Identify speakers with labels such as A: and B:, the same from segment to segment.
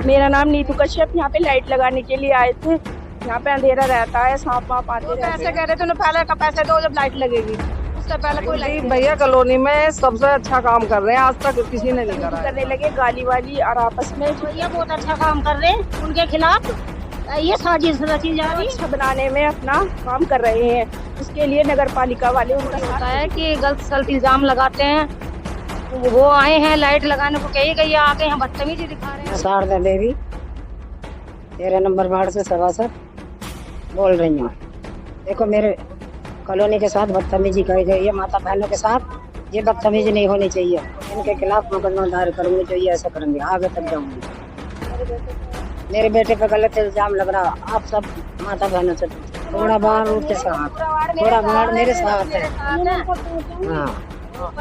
A: मेरा नाम नीतू कश्यप। यहाँ पे लाइट लगाने के लिए आए थे। यहाँ पे अंधेरा रहता है, सांप वाप आते रहते हैं।
B: पैसे कह रहे थे उन्हें, पहले का पैसे दो जब लाइट लगेगी, उससे पहले कोई लाइट
C: भैया कॉलोनी में सबसे अच्छा काम कर रहे हैं, आज तक किसी ने नहीं करा है।
A: करने लगे गाली वाली और आपस में
D: भैया बहुत अच्छा काम कर रहे हैं। उनके खिलाफ ये साजिश रची जा रही
A: अच्छा बनाने में अपना काम कर रहे हैं। उसके लिए नगर पालिका वाले उनका
B: होता है कि गलत सलत इल्जाम लगाते हैं। वो आए हैं लाइट लगाने को, कही गई आके यहाँ बदतमीजी दिखा रहे हैं।
E: शारदा देवी 13 नंबर वार्ड से सभासद बोल रही हूँ। देखो, मेरे कॉलोनी के साथ बदतमीजी करी गई है, माता बहनों के साथ ये बदतमीजी नहीं होनी चाहिए। इनके खिलाफ मुकदमा दायर करूंगी, जो ये ऐसा करेंगे आगे तक जाऊंगी। मेरे बेटे पर गलत इल्जाम लग रहा, आप सब माता बहनों से थोड़ा बाहर उनके साथ, थोड़ा बाहर मेरे साथ है। हाँ,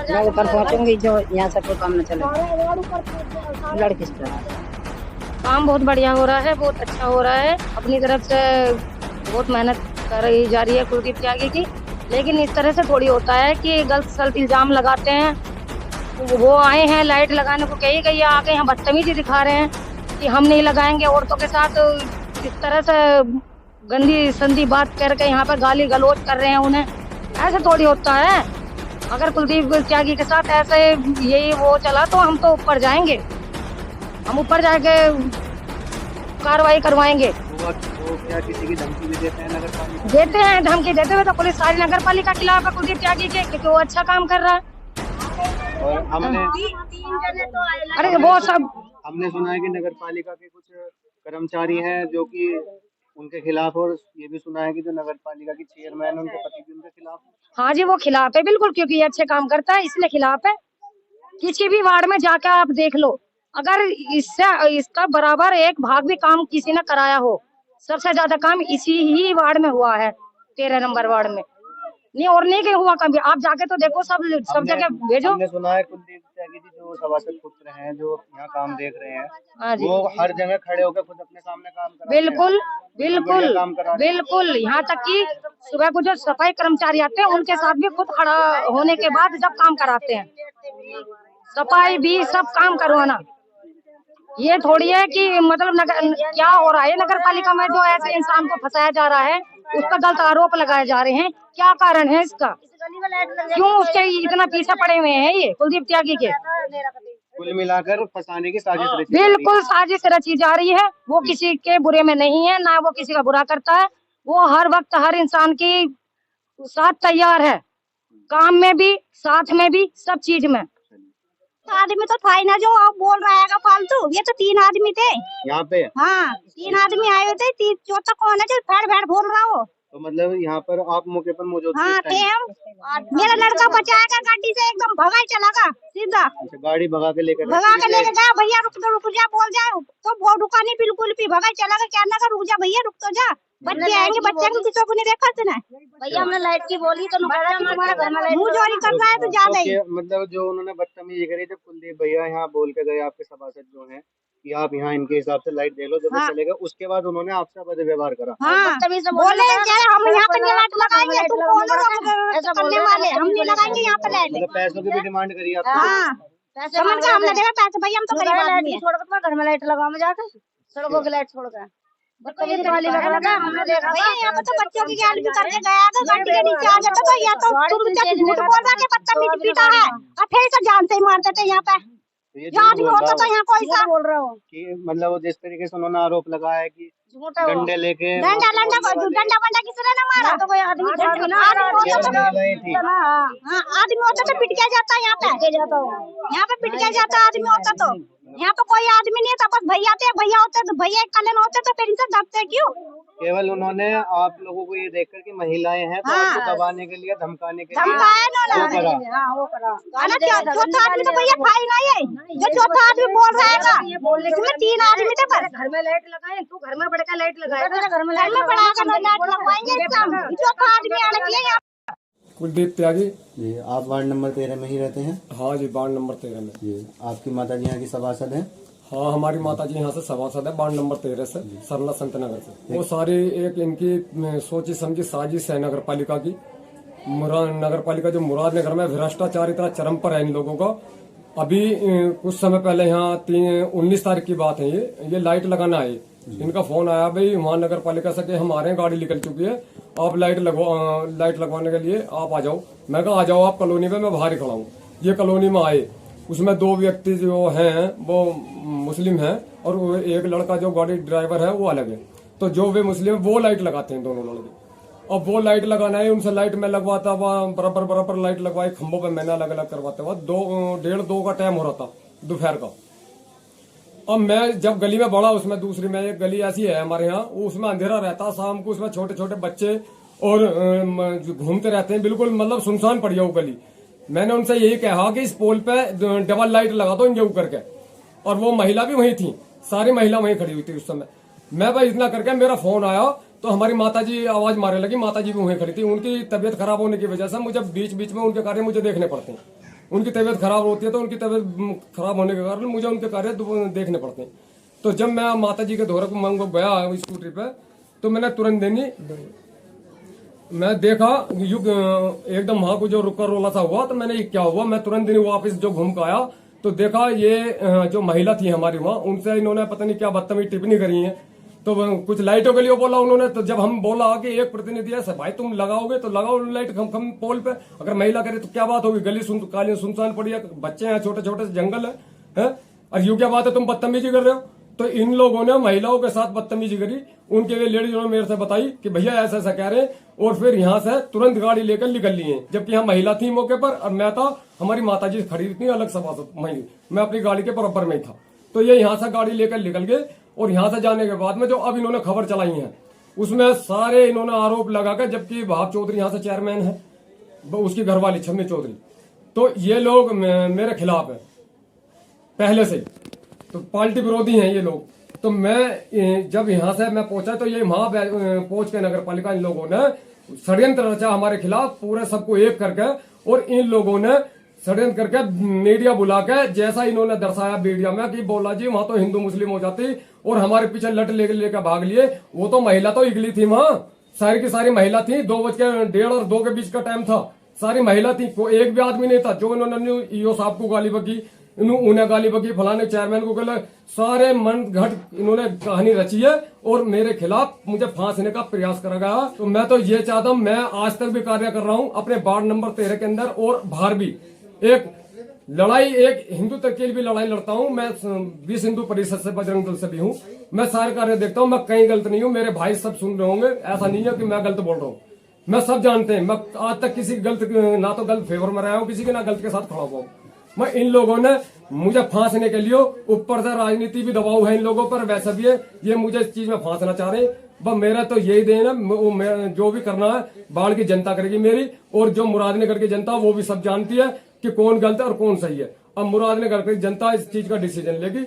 E: मैं ऊपर पहुँचूंगी, जो यहाँ से कोई काम न चले। लड़की से
B: काम बहुत बढ़िया हो रहा है, बहुत अच्छा हो रहा है। अपनी तरफ से बहुत मेहनत कर रही जा रही है कुलदीप त्यागी की, लेकिन इस तरह से थोड़ी होता है कि गलत सलत इल्जाम लगाते हैं। वो आए हैं लाइट लगाने को, कही गई आके यहाँ बदतमीजी दिखा रहे हैं कि हम नहीं लगाएंगे औरतों के साथ। इस तरह से गंदी संदी बात करके यहाँ पर गाली गलौज कर रहे हैं उन्हें। ऐसे थोड़ी होता है। अगर कुलदीप त्यागी के साथ ऐसे यही वो चला तो हम तो ऊपर जाएंगे, हम ऊपर जाके कार्रवाई करवाएंगे।
F: वो क्या किसी की धमकी भी देते हैं नगर पालिका?
B: देते हैं धमकी, देते हुए तो पुलिस सारी नगर पालिका के खिलाफ है कुलदीप त्यागी के, क्योंकि वो अच्छा काम कर रहा है।
F: और
B: अरे वो सब
F: हमने सुना है कि नगर पालिका के कुछ कर्मचारी हैं जो कि उनके खिलाफ, और ये भी सुना है कि जो नगर पालिका की चेयरमैन है उनके पति भी उनके खिलाफ।
B: हाँ जी, वो खिलाफ है बिल्कुल, क्योंकि ये अच्छे काम करता है इसलिए खिलाफ है। किसी भी वार्ड में जाकर आप देख लो, अगर इसका बराबर एक भाग भी काम किसी ने कराया हो, सबसे ज्यादा काम इसी ही वार्ड में हुआ है, 13 नंबर वार्ड में। नहीं और नहीं कहीं हुआ कभी, आप जाके तो देखो, सब जगह भेजो।
F: हमने सुना है कुलदीप त्यागी जी जो सभासद पुत्र हैं, जो यहाँ काम देख रहे हैं,
B: हाँ जी,
F: वो हर जगह खड़े होकर खुद अपने सामने काम कराते हैं।
B: बिल्कुल बिल्कुल
F: काम करा रहे हैं।
B: बिल्कुल। यहाँ तक कि सुबह को जो सफाई कर्मचारी आते हैं उनके साथ भी खुद खड़ा होने के बाद जब काम कराते हैं, सफाई भी सब काम करवाना। ये थोड़ी है कि मतलब क्या हो रहा है नगर पालिका में, जो ऐसे इंसान को फंसाया जा रहा है, उस पर गलत आरोप लगाए जा रहे हैं। क्या कारण है इसका, क्यों उसके इतना पीछे पड़े हुए हैं ये कुलदीप त्यागी के?
F: कुल मिलाकर फंसाने की साजिश रची
B: बिल्कुल साजिश रची जा रही है। वो किसी के बुरे में नहीं है, ना वो किसी का बुरा करता है। वो हर वक्त हर इंसान की साथ तैयार है, काम में भी, साथ में भी, सब चीज में।
D: आदमी तो था ही ना जो आप बोल रहा है फालतू। ये तो 3 आदमी थे
F: यहाँ पे।
D: हाँ, 3 आदमी आए हुए थे। चौथा कौन है जो फैड़ फैड़ बोल रहा हो?
F: तो मतलब यहाँ पर आप मौके पर मौजूद थे?
D: हाँ थे हम। मेरा लड़का बचाया गाड़ी से, एकदम भगा चला गया सीधा।
F: अच्छा, गाड़ी भगा के लेकर
D: गया। भैया रुक जा बोल जाए तो वो रुका नहीं बिल्कुल भी, भगा चला गया। क्या ना रुक जा भैया, रुक तो जा, बच्चे आएंगे, बच्चे को किसी को नहीं देखा तुमने? भैया हमने लाइट की बोली तो तुम्हारे घर में मुँह चोरी कर रहा है तो जा रही।
F: मतलब जो उन्होंने बदतमीजी करी, जब कुलदीप भैया यहाँ बोल के गए आपके सभासद जो हैं कि आप यहाँ इनके हिसाब से लाइट दे लो, जब चले गए उसके बाद उन्होंने आपसे बद व्यवहार करा।
D: हाँ, बोले हम यहाँ पे लाइट लगाएंगे, तुम कौन हो करने वाले? हम नहीं लगाएंगे यहाँ पे लाइट।
F: मतलब पैसों की भी डिमांड करी आप?
D: हाँ, हमने देखा पैसे। भैया हम तो गरीब आदमी हैं।
B: छोड़कर घर में लाइट लगाओ जाकर, सड़कों की लाइट छोड़कर
D: भैया यहाँ पे तो बच्चों की गैल भी करके गया था, गाड़ी के नीचे आ जाता तो या तो झूठ बोल रहा है, बदतमीज पीटा है, अठे से जान से ही मार देते यहाँ पे। आदमी होता तो यहाँ कोई सा बोल रहा हो
F: कि मतलब जिस तरीके से उन्होंने आरोप लगाया कि डंडे लेके,
D: डंडा बंडा किसने ना मारा? तो कोई आदमी आदमी होता तो पिट के जाता यहाँ पे पिट के जाता आदमी होता तो। यहाँ पे कोई आदमी नहीं था, बस भैया थे। भैया होते तो भैया कलन होते तो फिर इनसे दबते क्यों?
F: केवल उन्होंने आप लोगों को ये देखकर कि महिलाएं हैं तो आपको दबाने के लिए, धमकाने के लिए
D: वो करा। चौथा आदमी तो भैया था ही ना, ये जो चौथा आदमी बोल रहा है। इसमें 3 आदमी थे बस।
B: घर में लाइट लगाए, तू घर में बढ़कर लाइट लगाए,
D: घर में बड़ा कर लाइट लगवाएंगे। चौथा आदमी आना चाहिए।
G: कुलदीप त्यागी
F: जी, आप वार्ड नंबर 13 में ही रहते हैं?
G: हाँ जी, वार्ड नंबर 13 में।
F: जी, आपकी माता जी यहाँ की सभासद हैं?
G: हाँ, हमारी माता जी यहाँ से सभासद है, वार्ड नंबर 13 से, सरला संत नगर से। वो सारी एक इनकी सोची समझी साजिश है नगर पालिका की। नगर पालिका जो मुरादनगर में भ्रष्टाचार इतना चरम पर है इन लोगों का अभी कुछ समय पहले यहाँ 19 तारीख की बात है, ये लाइट लगाना आए। इनका फोन आया, भाई वहाँ नगर पालिका से हमारे गाड़ी निकल चुकी है, आप लाइट लगवाने के लिए आप आ जाओ। मैं कहा आ जाओ आप कॉलोनी में, मैं बाहर ही खड़ा हूँ। ये कॉलोनी में आए, उसमें 2 व्यक्ति जो हैं वो मुस्लिम हैं और वो एक लड़का जो गाड़ी ड्राइवर है वो अलग है। तो जो वे मुस्लिम वो लाइट लगाते हैं दोनों लड़के। अब वो लाइट लगाना है, उनसे लाइट में लगवाता हुआ बराबर लाइट लगवाई, खंभों पे मैंने अलग अलग करवाता हुआ। 1:30-2 का टाइम हो रहा था दोपहर का। अब मैं जब गली में बढ़ा, उसमें दूसरी में एक गली ऐसी है हमारे यहाँ, उसमें अंधेरा रहता शाम को, उसमें छोटे छोटे बच्चे और घूमते रहते हैं, बिल्कुल मतलब सुनसान पड़ी है वो गली। मैंने उनसे यही कहा कि इस पोल पे डबल लाइट लगा दो इनके ऊपर के। और वो महिला भी वही थी, सारी महिला वहीं खड़ी हुई थी उस समय। मैं भाई इतना करके मेरा फोन आया तो हमारी माताजी आवाज मारने लगी, माताजी भी वहीं खड़ी थी। उनकी तबीयत खराब होने की वजह से मुझे बीच बीच में उनके कार्य मुझे देखने पड़ते हैं। उनकी तबीयत खराब होती है तो उनकी तबीयत खराब होने के कारण मुझे उनके कार्य देखने पड़ते हैं। तो जब मैं माताजी के धोरक में गया स्कूटरी पे, तो मैंने तुरंत देनी मैं देखा एकदम वहां को जो रुका रोला सा हुआ, तो मैंने ये क्या हुआ, मैं तुरंत दिन वापस जो घूम के आया तो देखा ये जो महिला थी हमारी वहां, उनसे इन्होंने पता नहीं क्या बदतमीज टिप्पणी करी है। तो कुछ लाइटों के लिए बोला उन्होंने। तो जब हम बोला कि एक प्रतिनिधि है, भाई तुम लगाओगे तो लगाओ लाइट कम पोल पे, अगर महिला करे तो क्या बात होगी, गली काली सुनसान पड़ी है, बच्चे हैं छोटे छोटे, जंगल है और यूं क्या बात है तुम बदतमीजी कर रहे हो। तो इन लोगों ने महिलाओं के साथ बदतमीजी करी। उनके लिए लेडीज ने मेरे से बताई कि भैया ऐसा ऐसा कह रहे हैं, और फिर यहाँ से तुरंत गाड़ी लेकर निकल लिए। जबकि यहाँ महिला थी मौके पर और मैं था, हमारी माताजी खड़ी थी अलग सभासद, मैं अपनी गाड़ी के बराबर में ही था। तो ये यहाँ से गाड़ी लेकर निकल गए। और यहाँ से जाने के बाद में जो अब इन्होंने खबर चलाई है उसमें सारे इन्होंने आरोप लगाकर, जबकि भाव चौधरी यहाँ से चेयरमैन है, उसकी घरवाली छम्मी चौधरी, तो ये लोग मेरे खिलाफ है पहले से, तो पार्टी विरोधी हैं ये लोग। तो मैं जब यहाँ से मैं पहुंचा तो ये वहां पहुंच के नगर पालिका इन लोगों ने षड्यंत्र रचा हमारे खिलाफ, पूरे सबको एक करके। और इन लोगों ने षड्यंत्र करके मीडिया बुला के, जैसा इन्होंने दर्शाया मीडिया में कि बोला जी वहां तो हिंदू मुस्लिम हो जाती और हमारे पीछे लट लेकर भाग लिए। वो तो महिला तो इगली थी, वहां सारी की सारी महिला थी। 2:30 और 2 के बीच का टाइम था, सारी महिला थी, कोई एक भी आदमी नहीं था। जो इन्होंने ईओ साहब को गाली बकी, उन्हें गाली बकी, फलाने चेयरमैन को गले, सारे मन घट इन्होंने कहानी रची है और मेरे खिलाफ मुझे फांसने का प्रयास करा गया। तो मैं तो ये चाहता हूं, मैं आज तक भी कार्य कर रहा हूं अपने वार्ड नंबर 13 के अंदर और बाहर भी। एक लड़ाई, एक हिंदू तक के लिए भी लड़ाई लड़ता हूं मैं, विश्व हिंदू परिषद से, बजरंग दल से भी हूं। मैं सारे कार्य देखता हूं, मैं कहीं गलत नहीं हूं। मेरे भाई सब सुन रहे होंगे, ऐसा नहीं है कि मैं गलत बोल रहा हूं। मैं सब जानते हैं, मैं आज तक किसी गलत ना तो गलत फेवर में रहा हूं किसी के, ना गलत के साथ खड़ा हुआ हूं। मैं इन लोगों ने मुझे फांसने के लिए, ऊपर से राजनीति भी दबाव है इन लोगों पर, वैसे भी है ये मुझे इस चीज में फांसना चाह रहे हैं। बस मेरा तो यही देन है, जो भी करना है बाढ़ की जनता करेगी मेरी, और जो मुरादनगर की जनता वो भी सब जानती है कि कौन गलत है और कौन सही है। अब मुरादनगर की जनता इस चीज का डिसीजन लेगी।